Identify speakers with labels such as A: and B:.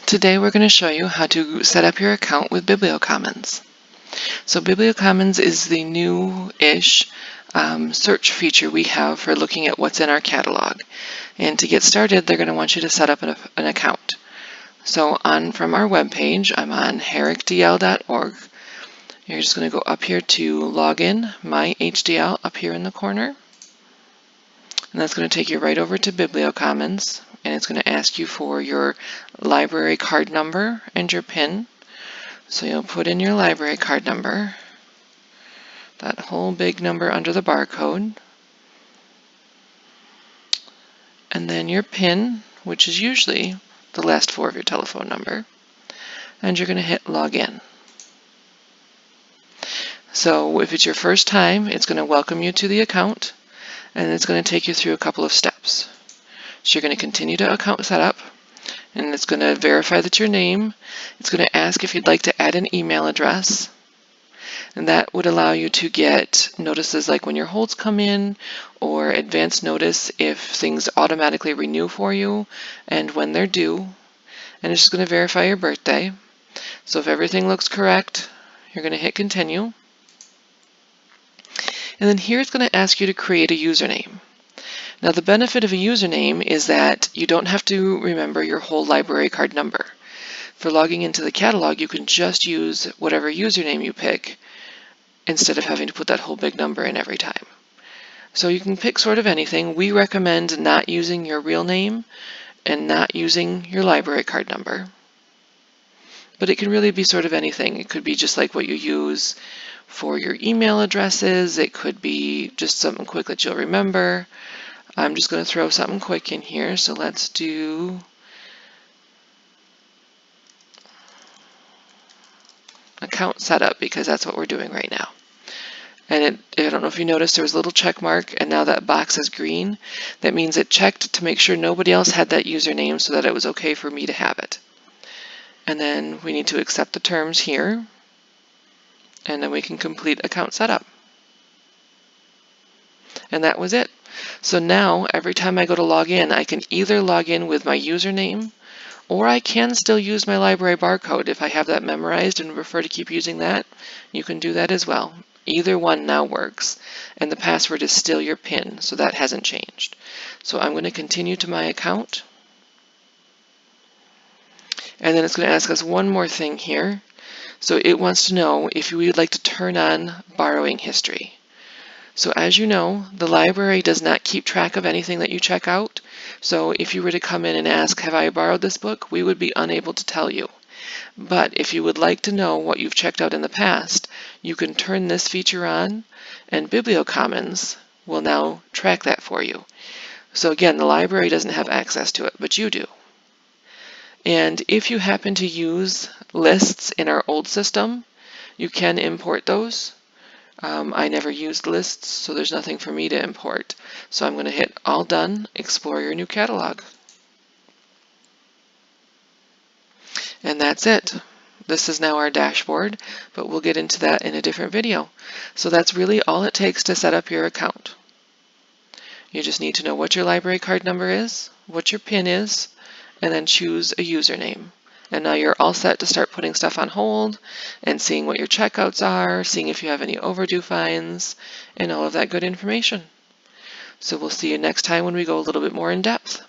A: Today we're going to show you how to set up your account with BiblioCommons. So BiblioCommons is the new-ish search feature we have for looking at what's in our catalog. And to get started, they're going to want you to set up an account. So from our webpage, I'm on herrickdl.org. You're just going to go up here to Login, My HDL, up here in the corner. And that's going to take you right over to BiblioCommons, and it's going to ask you for your library card number and your PIN. So you'll put in your library card number, that whole big number under the barcode, and then your PIN, which is usually the last four of your telephone number, and you're going to hit Login. So if it's your first time, it's going to welcome you to the account, and it's going to take you through a couple of steps. So you're going to continue to account setup, and it's going to verify that your name. It's going to ask if you'd like to add an email address, and that would allow you to get notices like when your holds come in, or advance notice if things automatically renew for you and when they're due. And it's just going to verify your birthday. So if everything looks correct, you're going to hit continue. And then here it's going to ask you to create a username. Now the benefit of a username is that you don't have to remember your whole library card number. For logging into the catalog, you can just use whatever username you pick instead of having to put that whole big number in every time. So you can pick sort of anything. We recommend not using your real name and not using your library card number. But it can really be sort of anything. It could be just like what you use for your email addresses. It could be just something quick that you'll remember. I'm just going to throw something quick in here. So let's do account setup, because that's what we're doing right now. And I don't know if you noticed, there was a little check mark, and now that box is green. That means it checked to make sure nobody else had that username so that it was okay for me to have it. And then we need to accept the terms here, and then we can complete account setup. And that was it. So now every time I go to log in, I can either log in with my username, or I can still use my library barcode if I have that memorized and prefer to keep using that. You can do that as well. Either one now works, and the password is still your PIN, so that hasn't changed. So I'm going to continue to my account, and then it's going to ask us one more thing here. So it wants to know if we would like to turn on borrowing history. So as you know, the library does not keep track of anything that you check out. So if you were to come in and ask, have I borrowed this book? We would be unable to tell you. But if you would like to know what you've checked out in the past, you can turn this feature on, and BiblioCommons will now track that for you. So again, the library doesn't have access to it, but you do. And if you happen to use lists in our old system, you can import those. I never used lists, so there's nothing for me to import. So I'm going to hit All Done, Explore Your New Catalog. And that's it. This is now our dashboard, but we'll get into that in a different video. So that's really all it takes to set up your account. You just need to know what your library card number is, what your PIN is, and then choose a username. And now you're all set to start putting stuff on hold and seeing what your checkouts are, seeing if you have any overdue fines, and all of that good information. So we'll see you next time when we go a little bit more in depth.